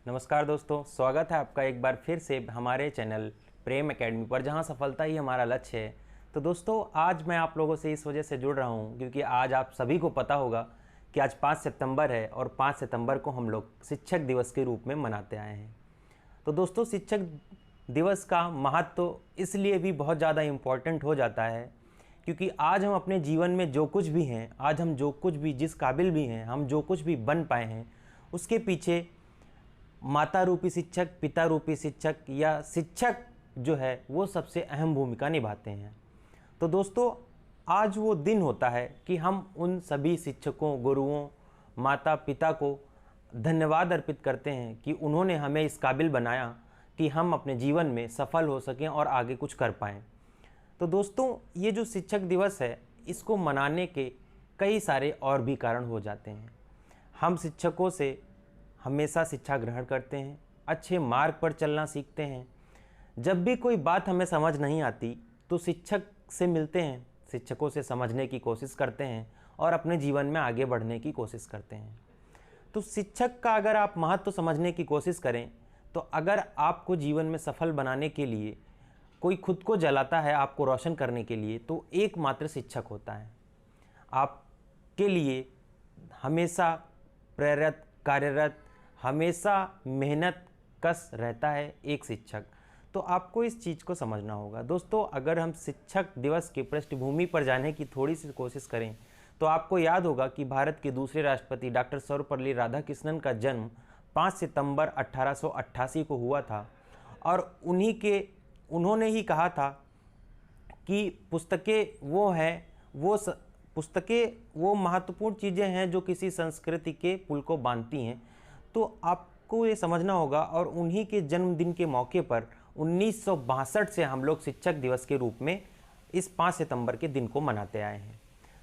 नमस्कार दोस्तों, स्वागत है आपका एक बार फिर से हमारे चैनल प्रेम एकेडमी पर, जहां सफलता ही हमारा लक्ष्य है। तो दोस्तों, आज मैं आप लोगों से इस वजह से जुड़ रहा हूं क्योंकि आज आप सभी को पता होगा कि आज 5 सितंबर है और 5 सितंबर को हम लोग शिक्षक दिवस के रूप में मनाते आए हैं। तो दोस्तों, शिक्षक दिवस का महत्व इसलिए भी बहुत ज़्यादा इम्पॉर्टेंट हो जाता है क्योंकि आज हम अपने जीवन में जो कुछ भी हैं, आज हम जो कुछ भी जिस काबिल भी हैं, हम जो कुछ भी बन पाए हैं, उसके पीछे माता रूपी शिक्षक, पिता रूपी शिक्षक या शिक्षक जो है वो सबसे अहम भूमिका निभाते हैं। तो दोस्तों, आज वो दिन होता है कि हम उन सभी शिक्षकों, गुरुओं, माता पिता को धन्यवाद अर्पित करते हैं कि उन्होंने हमें इस काबिल बनाया कि हम अपने जीवन में सफल हो सकें और आगे कुछ कर पाएँ। तो दोस्तों, ये जो शिक्षक दिवस है, इसको मनाने के कई सारे और भी कारण हो जाते हैं। हम शिक्षकों से हमेशा शिक्षा ग्रहण करते हैं, अच्छे मार्ग पर चलना सीखते हैं। जब भी कोई बात हमें समझ नहीं आती तो शिक्षक से मिलते हैं, शिक्षकों से समझने की कोशिश करते हैं और अपने जीवन में आगे बढ़ने की कोशिश करते हैं। तो शिक्षक का अगर आप महत्व समझने की कोशिश करें तो अगर आपको जीवन में सफल बनाने के लिए कोई खुद को जलाता है, आपको रोशन करने के लिए, तो एकमात्र शिक्षक होता है। आपके लिए हमेशा प्रेरित, कार्यरत, हमेशा मेहनत कश रहता है एक शिक्षक। तो आपको इस चीज़ को समझना होगा। दोस्तों, अगर हम शिक्षक दिवस की पृष्ठभूमि पर जाने की थोड़ी सी कोशिश करें तो आपको याद होगा कि भारत के दूसरे राष्ट्रपति डॉक्टर सर्वपल्ली राधाकृष्णन का जन्म 5 सितंबर 1888 को हुआ था और उन्होंने ही कहा था कि पुस्तकें वो महत्वपूर्ण चीज़ें हैं जो किसी संस्कृति के पुल को बांधती हैं। तो आपको ये समझना होगा और उन्हीं के जन्मदिन के मौके पर 1962 से हम लोग शिक्षक दिवस के रूप में इस 5 सितंबर के दिन को मनाते आए हैं।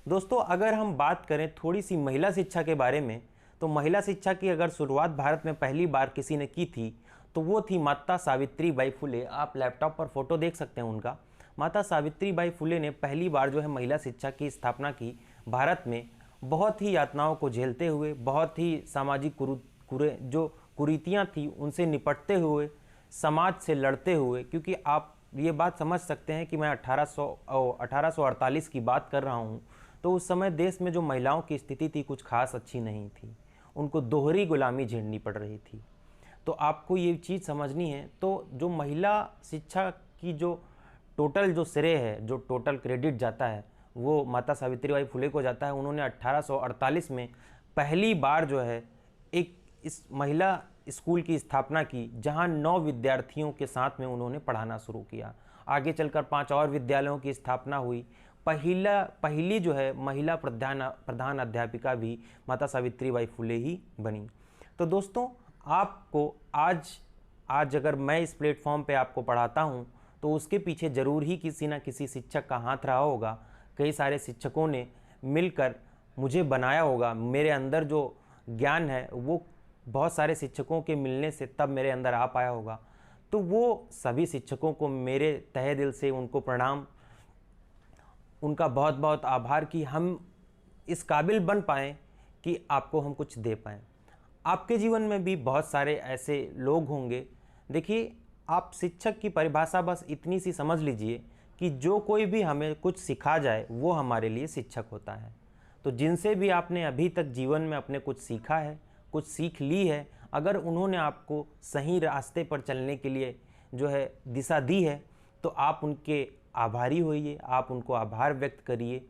दोस्तों, अगर हम बात करें थोड़ी सी महिला शिक्षा के बारे में, तो महिला शिक्षा की अगर शुरुआत भारत में पहली बार किसी ने की थी तो वो थी माता सावित्रीबाई फुले। आप लैपटॉप पर फोटो देख सकते हैं उनका। माता सावित्रीबाई फुले ने पहली बार जो है महिला शिक्षा की स्थापना की भारत में, बहुत ही यातनाओं को झेलते हुए, बहुत ही सामाजिक जो कुरीतियाँ थी उनसे निपटते हुए, समाज से लड़ते हुए। क्योंकि आप ये बात समझ सकते हैं कि मैं 1848 की बात कर रहा हूँ, तो उस समय देश में जो महिलाओं की स्थिति थी कुछ खास अच्छी नहीं थी, उनको दोहरी गुलामी झेलनी पड़ रही थी। तो आपको ये चीज़ समझनी है। तो जो महिला शिक्षा की जो टोटल जो श्रेय है, जो टोटल क्रेडिट जाता है, वो माता सावित्रीबाई फुले को जाता है। उन्होंने 1848 में पहली बार जो है एक इस महिला स्कूल की स्थापना की, जहां 9 विद्यार्थियों के साथ में उन्होंने पढ़ाना शुरू किया। आगे चलकर 5 और विद्यालयों की स्थापना हुई। पहली जो है महिला प्रधान अध्यापिका भी माता सावित्रीबाई फुले ही बनी। तो दोस्तों, आपको आज अगर मैं इस प्लेटफॉर्म पे आपको पढ़ाता हूँ तो उसके पीछे ज़रूर ही किसी ना किसी शिक्षक का हाथ रहा होगा। कई सारे शिक्षकों ने मिलकर मुझे बनाया होगा। मेरे अंदर जो ज्ञान है वो बहुत सारे शिक्षकों के मिलने से तब मेरे अंदर आ पाया होगा। तो वो सभी शिक्षकों को मेरे तहे दिल से उनको प्रणाम, उनका बहुत बहुत आभार कि हम इस काबिल बन पाएँ कि आपको हम कुछ दे पाएँ। आपके जीवन में भी बहुत सारे ऐसे लोग होंगे। देखिए, आप शिक्षक की परिभाषा बस इतनी सी समझ लीजिए कि जो कोई भी हमें कुछ सिखा जाए वो हमारे लिए शिक्षक होता है। तो जिनसे भी आपने अभी तक जीवन में अपने कुछ सीखा है, कुछ सीख ली है, अगर उन्होंने आपको सही रास्ते पर चलने के लिए जो है दिशा दी है, तो आप उनके आभारी होइए, आप उनको आभार व्यक्त करिए।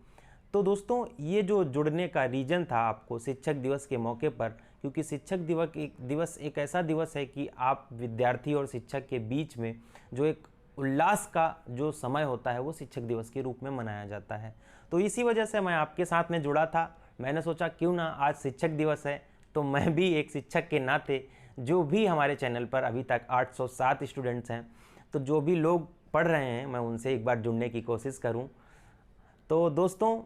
तो दोस्तों, ये जो जुड़ने का रीज़न था आपको शिक्षक दिवस के मौके पर, क्योंकि शिक्षक दिवस एक ऐसा दिवस है कि आप विद्यार्थी और शिक्षक के बीच में जो एक उल्लास का जो समय होता है वो शिक्षक दिवस के रूप में मनाया जाता है। तो इसी वजह से मैं आपके साथ में जुड़ा था। मैंने सोचा क्यों ना आज शिक्षक दिवस है तो मैं भी एक शिक्षक के नाते, जो भी हमारे चैनल पर अभी तक 807 स्टूडेंट्स हैं, तो जो भी लोग पढ़ रहे हैं, मैं उनसे एक बार जुड़ने की कोशिश करूं। तो दोस्तों,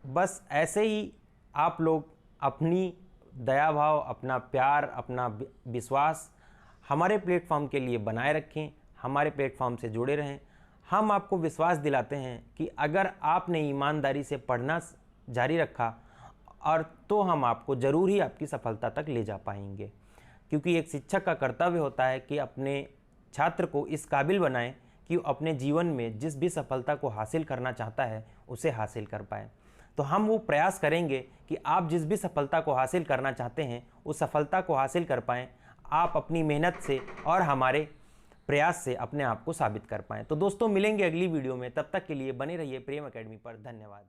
बस ऐसे ही आप लोग अपनी दया भाव, अपना प्यार, अपना विश्वास हमारे प्लेटफॉर्म के लिए बनाए रखें, हमारे प्लेटफॉर्म से जुड़े रहें। हम आपको विश्वास दिलाते हैं कि अगर आपने ईमानदारी से पढ़ना जारी रखा और तो हम आपको ज़रूर ही आपकी सफलता तक ले जा पाएंगे। क्योंकि एक शिक्षक का कर्तव्य होता है कि अपने छात्र को इस काबिल बनाएं कि वो अपने जीवन में जिस भी सफलता को हासिल करना चाहता है उसे हासिल कर पाए। तो हम वो प्रयास करेंगे कि आप जिस भी सफलता को हासिल करना चाहते हैं उस सफलता को हासिल कर पाएँ, आप अपनी मेहनत से और हमारे प्रयास से अपने आप को साबित कर पाएँ। तो दोस्तों, मिलेंगे अगली वीडियो में, तब तक के लिए बने रहिए प्रेम एकेडमी पर। धन्यवाद।